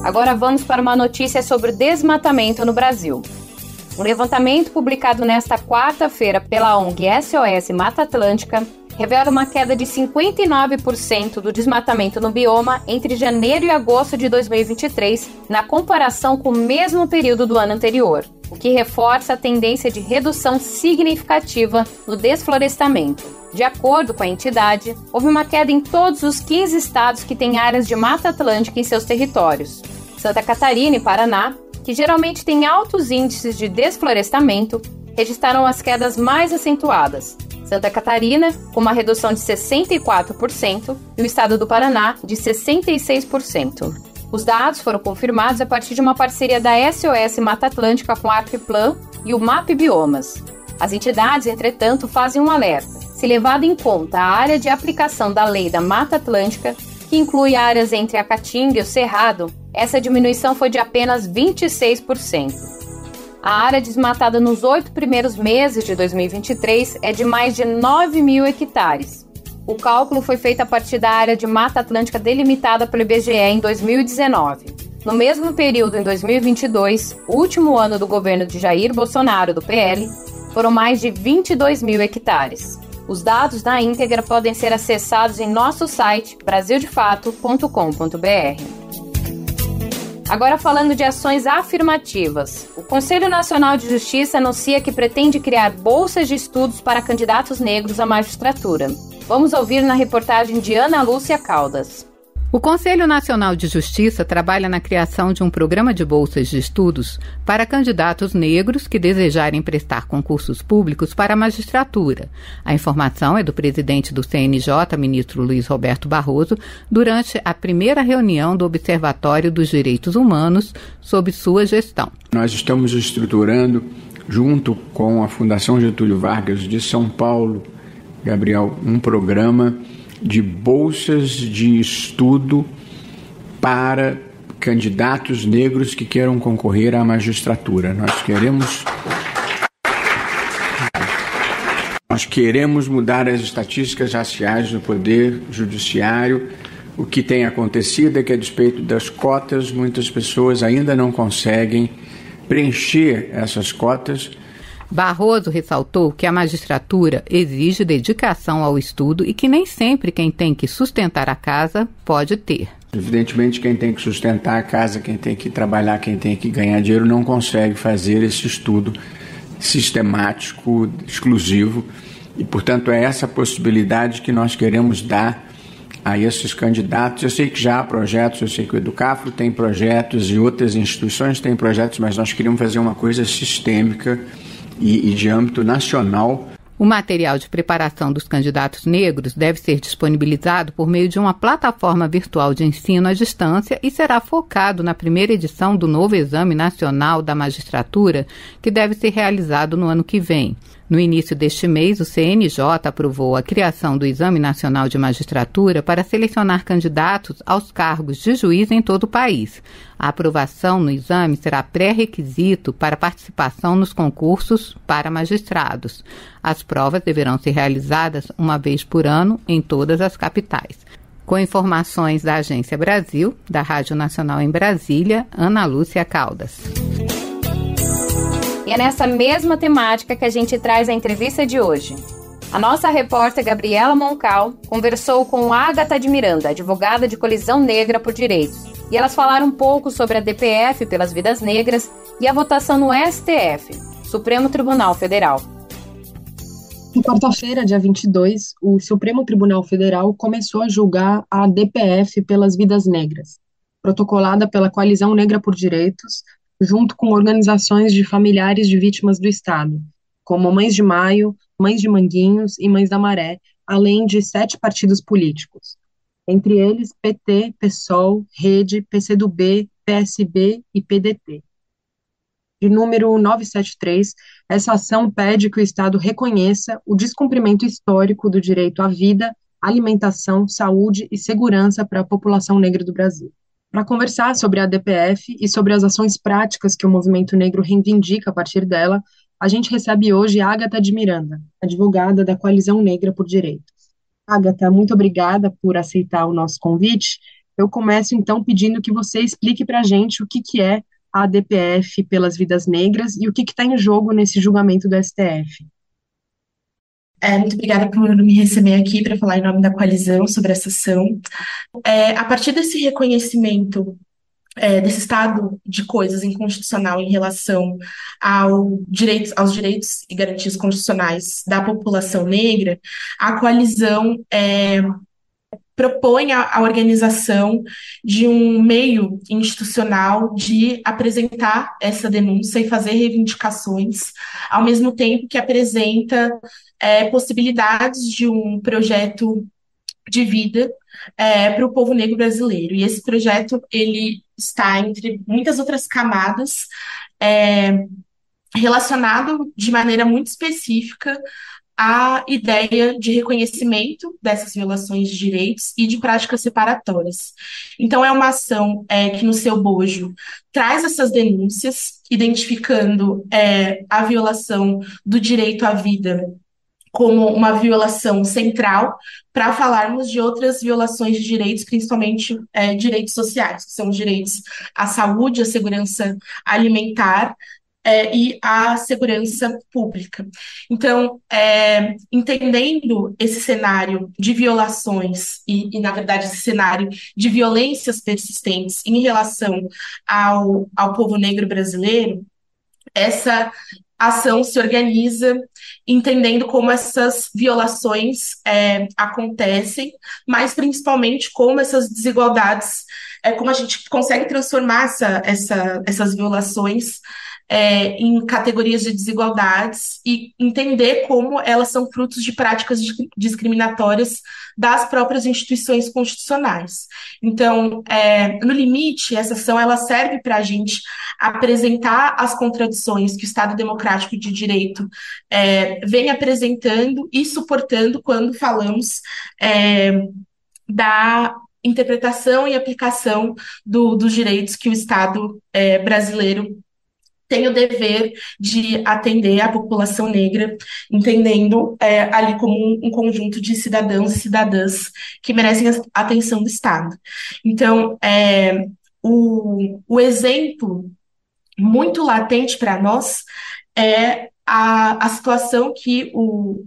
Agora vamos para uma notícia sobre o desmatamento no Brasil. Um levantamento publicado nesta quarta-feira pela ONG SOS Mata Atlântica revela uma queda de 59% do desmatamento no bioma entre janeiro e agosto de 2023, na comparação com o mesmo período do ano anterior, o que reforça a tendência de redução significativa no desflorestamento. De acordo com a entidade, houve uma queda em todos os 15 estados que têm áreas de Mata Atlântica em seus territórios. Santa Catarina e Paraná, que geralmente têm altos índices de desflorestamento, registraram as quedas mais acentuadas. Santa Catarina, com uma redução de 64%, e o estado do Paraná, de 66%. Os dados foram confirmados a partir de uma parceria da SOS Mata Atlântica com a Actplan e o MAP Biomas. As entidades, entretanto, fazem um alerta. Se levado em conta a área de aplicação da Lei da Mata Atlântica, que inclui áreas entre a Caatinga e o Cerrado, essa diminuição foi de apenas 26%. A área desmatada nos 8 primeiros meses de 2023 é de mais de 9 mil hectares. O cálculo foi feito a partir da área de Mata Atlântica delimitada pelo IBGE em 2019. No mesmo período, em 2022, o último ano do governo de Jair Bolsonaro, do PL, foram mais de 22 mil hectares. Os dados na íntegra podem ser acessados em nosso site brasildefato.com.br. Agora falando de ações afirmativas. O Conselho Nacional de Justiça anuncia que pretende criar bolsas de estudos para candidatos negros à magistratura. Vamos ouvir na reportagem de Ana Lúcia Caldas. O Conselho Nacional de Justiça trabalha na criação de um programa de bolsas de estudos para candidatos negros que desejarem prestar concursos públicos para a magistratura. A informação é do presidente do CNJ, ministro Luiz Roberto Barroso, durante a primeira reunião do Observatório dos Direitos Humanos sob sua gestão. Nós estamos estruturando, junto com a Fundação Getúlio Vargas de São Paulo, Gabriel, um programa de bolsas de estudo para candidatos negros que queiram concorrer à magistratura. Nós queremos mudar as estatísticas raciais no Poder Judiciário. O que tem acontecido é que, a despeito das cotas, muitas pessoas ainda não conseguem preencher essas cotas. Barroso ressaltou que a magistratura exige dedicação ao estudo e que nem sempre quem tem que sustentar a casa pode ter. Evidentemente, quem tem que sustentar a casa, quem tem que trabalhar, quem tem que ganhar dinheiro, não consegue fazer esse estudo sistemático, exclusivo. E, portanto, é essa possibilidade que nós queremos dar a esses candidatos. Eu sei que já há projetos, eu sei que o Educafro tem projetos e outras instituições têm projetos, mas nós queríamos fazer uma coisa sistêmica e de âmbito nacional. O material de preparação dos candidatos negros deve ser disponibilizado por meio de uma plataforma virtual de ensino à distância e será focado na primeira edição do novo Exame Nacional da Magistratura, que deve ser realizado no ano que vem. No início deste mês, o CNJ aprovou a criação do Exame Nacional de Magistratura para selecionar candidatos aos cargos de juiz em todo o país. A aprovação no exame será pré-requisito para participação nos concursos para magistrados. As provas deverão ser realizadas uma vez por ano em todas as capitais. Com informações da Agência Brasil, da Rádio Nacional em Brasília, Ana Lúcia Caldas. E é nessa mesma temática que a gente traz a entrevista de hoje. A nossa repórter Gabriela Moncal conversou com Ágata de Miranda, advogada de Colisão Negra por Direitos. E elas falaram um pouco sobre a DPF pelas Vidas Negras e a votação no STF, Supremo Tribunal Federal. Na quarta-feira, dia 22, o Supremo Tribunal Federal começou a julgar a DPF pelas Vidas Negras, protocolada pela Coalizão Negra por Direitos, junto com organizações de familiares de vítimas do Estado, como Mães de Maio, Mães de Manguinhos e Mães da Maré, além de 7 partidos políticos, entre eles PT, PSOL, Rede, PCdoB, PSB e PDT. De número 973, essa ação pede que o Estado reconheça o descumprimento histórico do direito à vida, alimentação, saúde e segurança para a população negra do Brasil. Para conversar sobre a DPF e sobre as ações práticas que o movimento negro reivindica a partir dela, a gente recebe hoje a Ágata de Miranda, advogada da Coalizão Negra por Direitos. Ágata, muito obrigada por aceitar o nosso convite. Eu começo, então, pedindo que você explique para a gente o que é a DPF pelas vidas negras e o que está em jogo nesse julgamento do STF. Muito obrigada por me receber aqui para falar em nome da coalizão sobre essa ação. A partir desse reconhecimento desse estado de coisas inconstitucional em relação aos direitos e garantias constitucionais da população negra, a coalizão propõe a organização de um meio institucional de apresentar essa denúncia e fazer reivindicações, ao mesmo tempo que apresenta possibilidades de um projeto de vida para o povo negro brasileiro. E esse projeto, ele está entre muitas outras camadas, relacionado de maneira muito específica a ideia de reconhecimento dessas violações de direitos e de práticas separatórias. Então, é uma ação que, no seu bojo, traz essas denúncias, identificando a violação do direito à vida como uma violação central, para falarmos de outras violações de direitos, principalmente direitos sociais, que são os direitos à saúde, à segurança alimentar, e à segurança pública. Então, entendendo esse cenário de violações e, na verdade, esse cenário de violências persistentes em relação ao povo negro brasileiro, essa ação se organiza entendendo como essas violações acontecem, mas principalmente como essas desigualdades, como a gente consegue transformar essas violações em categorias de desigualdades e entender como elas são frutos de práticas discriminatórias das próprias instituições constitucionais. Então, no limite, essa ação ela serve para a gente apresentar as contradições que o Estado Democrático de Direito vem apresentando e suportando quando falamos da interpretação e aplicação dos direitos que o Estado brasileiro tem o dever de atender a população negra, entendendo ali como um conjunto de cidadãos e cidadãs que merecem a atenção do Estado. Então, o exemplo muito latente para nós é a situação que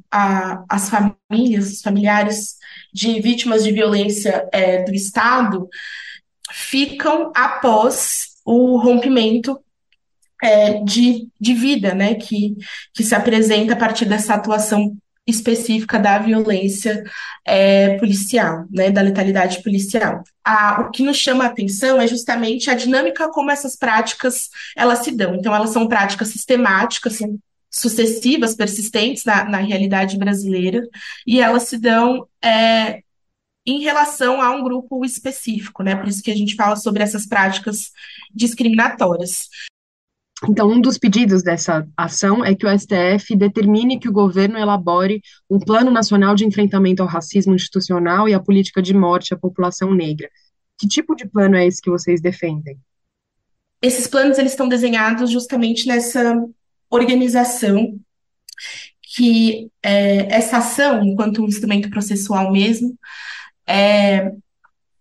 as famílias, os familiares de vítimas de violência do Estado ficam após o rompimento de vida, né, que se apresenta a partir dessa atuação específica da violência policial, né, da letalidade policial. O que nos chama a atenção é justamente a dinâmica como essas práticas elas se dão. Então, elas são práticas sistemáticas, assim, sucessivas, persistentes na realidade brasileira, e elas se dão em relação a um grupo específico, né? Por isso que a gente fala sobre essas práticas discriminatórias. Então, um dos pedidos dessa ação é que o STF determine que o governo elabore um plano nacional de enfrentamento ao racismo institucional e à política de morte à população negra. Que tipo de plano é esse que vocês defendem? Esses planos eles estão desenhados justamente nessa organização que essa ação, enquanto um instrumento processual mesmo,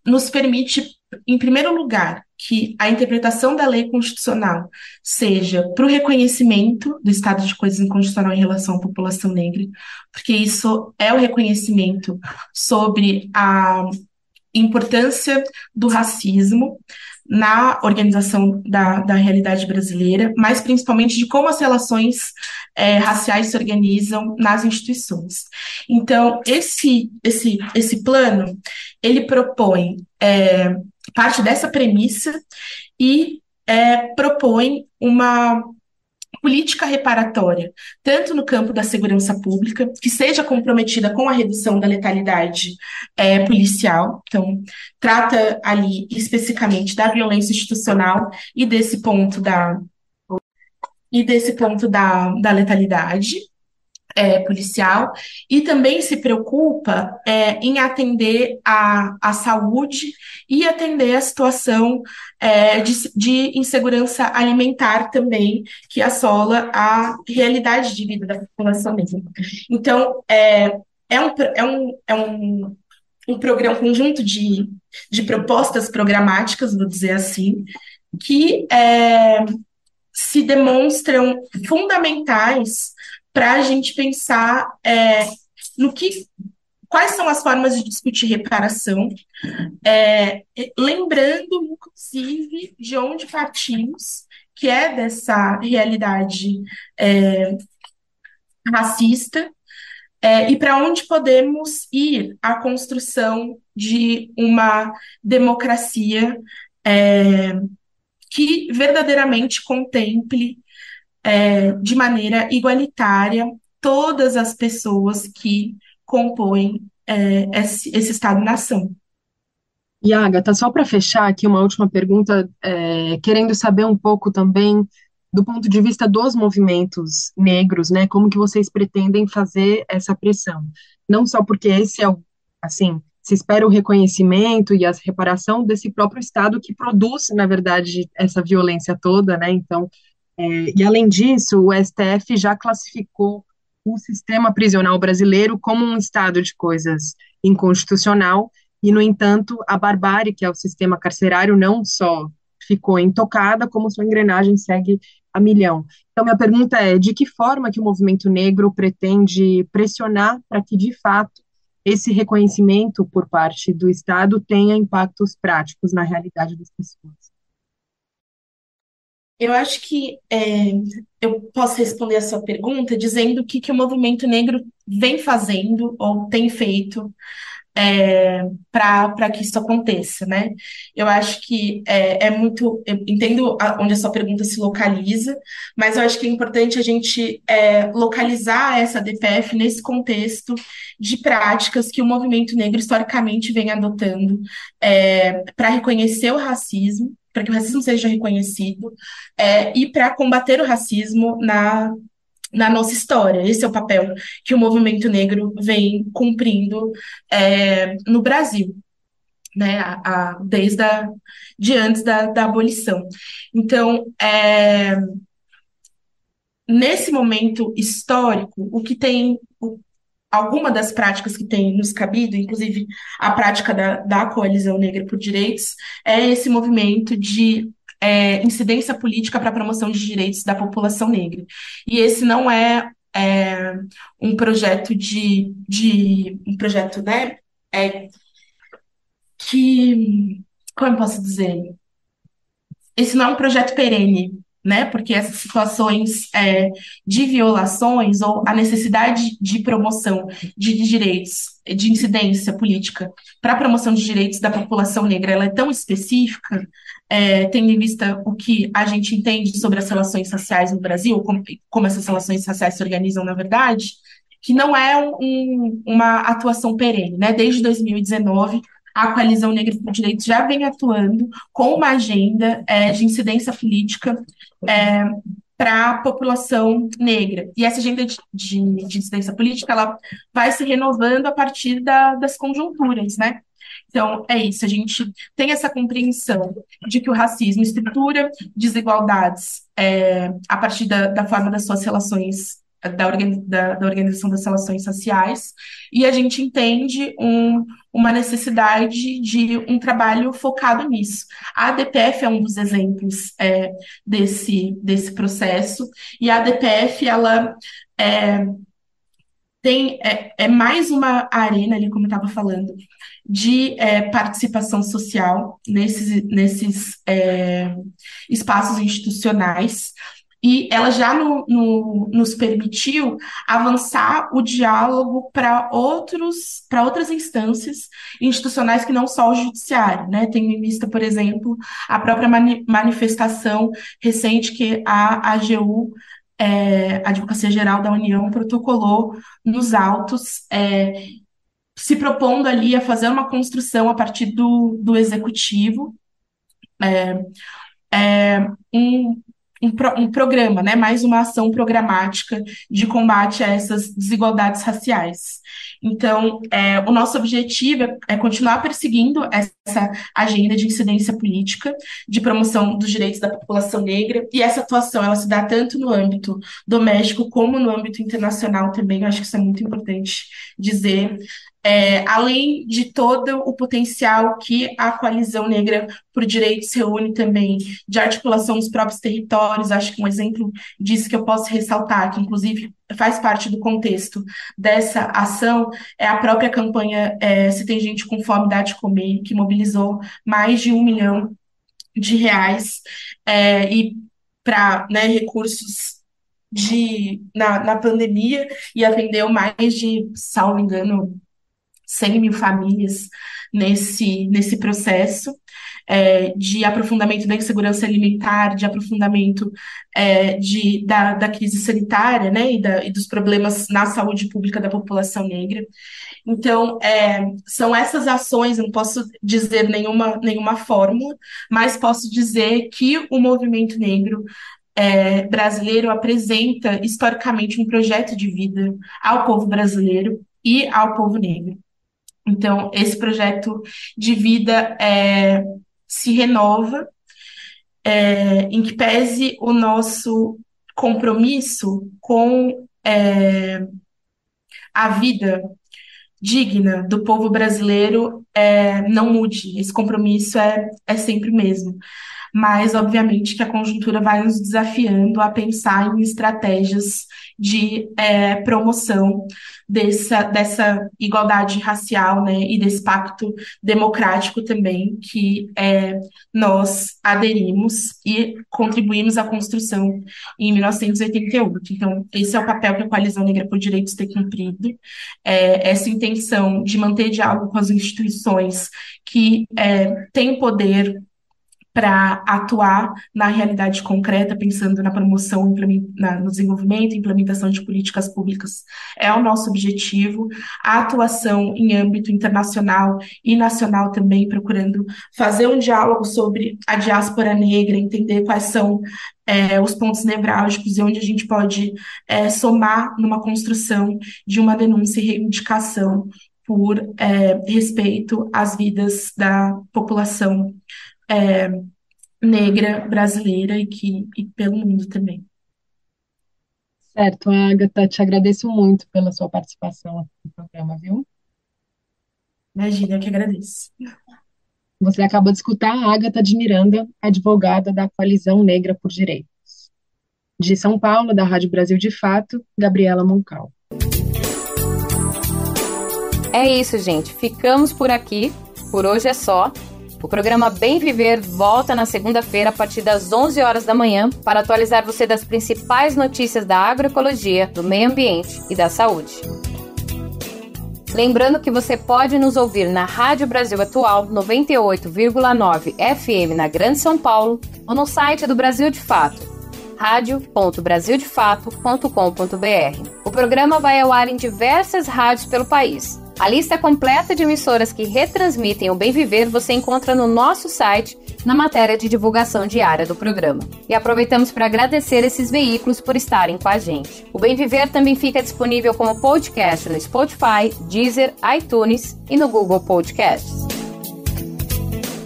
nos permite, em primeiro lugar, que a interpretação da lei constitucional seja para o reconhecimento do estado de coisas inconstitucional em relação à população negra, porque isso é o reconhecimento sobre a importância do racismo na organização da realidade brasileira, mas principalmente de como as relações raciais se organizam nas instituições. Então, esse plano, ele propõe parte dessa premissa e propõe uma política reparatória, tanto no campo da segurança pública, que seja comprometida com a redução da letalidade policial, então trata ali especificamente da violência institucional e desse ponto da letalidade, policial, e também se preocupa em atender a saúde e atender a situação de insegurança alimentar também, que assola a realidade de vida da população mesmo. Então, um programa, um conjunto de propostas programáticas, vou dizer assim, que se demonstram fundamentais para a gente pensar quais são as formas de discutir reparação, lembrando, inclusive, de onde partimos, que é dessa realidade racista, e para onde podemos ir a construção de uma democracia que verdadeiramente contemple de maneira igualitária todas as pessoas que compõem esse Estado-nação. E Agatha, só para fechar aqui uma última pergunta, querendo saber um pouco também do ponto de vista dos movimentos negros, né? Como que vocês pretendem fazer essa pressão? Não só porque esse assim, se espera o reconhecimento e a reparação desse próprio Estado que produz, na verdade, essa violência toda, né? Então, e além disso, o STF já classificou o sistema prisional brasileiro como um estado de coisas inconstitucional, e, no entanto, a barbárie, que é o sistema carcerário, não só ficou intocada, como sua engrenagem segue a milhão. Então, minha pergunta é, de que forma que o movimento negro pretende pressionar para que, de fato, esse reconhecimento por parte do Estado tenha impactos práticos na realidade das pessoas? Eu acho que eu posso responder a sua pergunta dizendo o que o movimento negro vem fazendo ou tem feito para que isso aconteça, né? Eu acho que eu entendo onde a sua pergunta se localiza, mas eu acho que é importante a gente localizar essa DPF nesse contexto de práticas que o movimento negro historicamente vem adotando para reconhecer o racismo, para que o racismo seja reconhecido, e para combater o racismo na nossa história. Esse é o papel que o movimento negro vem cumprindo no Brasil, né, desde antes da abolição. Então, nesse momento histórico, alguma das práticas que tem nos cabido, inclusive a prática da Coalizão Negra por Direitos, é esse movimento de incidência política para a promoção de direitos da população negra. E esse não é um projeto um projeto, né, como eu posso dizer? Esse não é um projeto perene, né? Porque essas situações de violações ou a necessidade de promoção de direitos, de incidência política para a promoção de direitos da população negra, ela é tão específica, tendo em vista o que a gente entende sobre as relações raciais no Brasil, como essas relações raciais se organizam na verdade, que não é uma atuação perene, né? Desde 2019, a Coalizão Negra por Direitos já vem atuando com uma agenda de incidência política para a população negra. E essa agenda de incidência política ela vai se renovando a partir das conjunturas, né? Então, é isso, a gente tem essa compreensão de que o racismo estrutura desigualdades a partir da forma das suas relações, da organização das relações raciais, e a gente entende uma necessidade de um trabalho focado nisso. A ADPF é um dos exemplos desse processo, e a ADPF, ela tem mais uma arena ali, como eu estava falando, de participação social nesses espaços institucionais, e ela já nos permitiu avançar o diálogo para outras instâncias institucionais que não só o judiciário, né? Tendo em vista, por exemplo, a própria manifestação recente que a AGU, a Advocacia Geral da União, protocolou nos autos, se propondo ali a fazer uma construção a partir do executivo, um programa, né, mais uma ação programática de combate a essas desigualdades raciais. Então, o nosso objetivo é continuar perseguindo essa agenda de incidência política, de promoção dos direitos da população negra, e essa atuação ela se dá tanto no âmbito doméstico como no âmbito internacional também. Eu acho que isso é muito importante dizer. Além de todo o potencial que a Coalizão Negra por Direitos reúne também de articulação dos próprios territórios. Acho que um exemplo disso que eu posso ressaltar, que inclusive faz parte do contexto dessa ação, é a própria campanha Se Tem Gente com Fome, Dá de Comer, que mobilizou mais de R$1 milhão e para, né, recursos na pandemia, e atendeu mais de, salvo engano, 100 mil famílias nesse processo de aprofundamento da insegurança alimentar, de aprofundamento da crise sanitária, né, e dos problemas na saúde pública da população negra. Então, são essas ações, eu não posso dizer nenhuma fórmula, mas posso dizer que o movimento negro brasileiro apresenta historicamente um projeto de vida ao povo brasileiro e ao povo negro. Então, esse projeto de vida se renova, em que pese o nosso compromisso com a vida digna do povo brasileiro não mude. Esse compromisso é sempre o mesmo. Mas, obviamente, que a conjuntura vai nos desafiando a pensar em estratégias de promoção dessa igualdade racial, né, e desse pacto democrático também que nós aderimos e contribuímos à construção em 1988. Então, esse é o papel que a Coalizão Negra por Direitos tem cumprido, essa intenção de manter diálogo com as instituições que têm poder para atuar na realidade concreta, pensando na promoção, no desenvolvimento e implementação de políticas públicas, é o nosso objetivo. A atuação em âmbito internacional e nacional também, procurando fazer um diálogo sobre a diáspora negra, entender quais são os pontos nevrálgicos e onde a gente pode somar numa construção de uma denúncia e reivindicação por respeito às vidas da população negra brasileira e pelo mundo também. Certo, Agatha, te agradeço muito pela sua participação aqui no programa, viu? Imagina, eu que agradeço. Você acabou de escutar a Agatha de Miranda, advogada da Coalizão Negra por Direitos. De São Paulo, da Rádio Brasil de Fato, Gabriela Moncal. É isso, gente. Ficamos por aqui. Por hoje é só. O programa Bem Viver volta na segunda-feira a partir das 11 horas da manhã para atualizar você das principais notícias da agroecologia, do meio ambiente e da saúde. Lembrando que você pode nos ouvir na Rádio Brasil Atual 98,9 FM na Grande São Paulo ou no site do Brasil de Fato, radio.brasildefato.com.br. O programa vai ao ar em diversas rádios pelo país. A lista completa de emissoras que retransmitem o Bem Viver você encontra no nosso site, na matéria de divulgação diária do programa. E aproveitamos para agradecer esses veículos por estarem com a gente. O Bem Viver também fica disponível como podcast no Spotify, Deezer, iTunes e no Google Podcasts.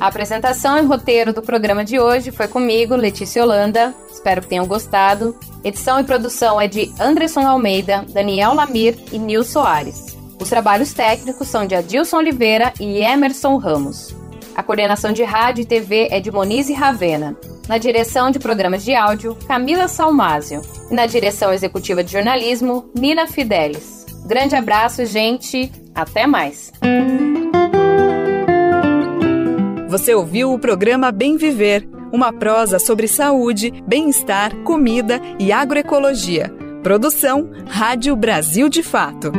A apresentação e roteiro do programa de hoje foi comigo, Letícia Holanda. Espero que tenham gostado. Edição e produção é de Anderson Almeida, Daniel Lamir e Nil Soares. Os trabalhos técnicos são de Adilson Oliveira e Emerson Ramos. A coordenação de rádio e TV é de Monize Ravena. Na direção de programas de áudio, Camila Salmásio. E na direção executiva de jornalismo, Nina Fidelis. Grande abraço, gente. Até mais. Você ouviu o programa Bem Viver, uma prosa sobre saúde, bem-estar, comida e agroecologia. Produção Rádio Brasil de Fato.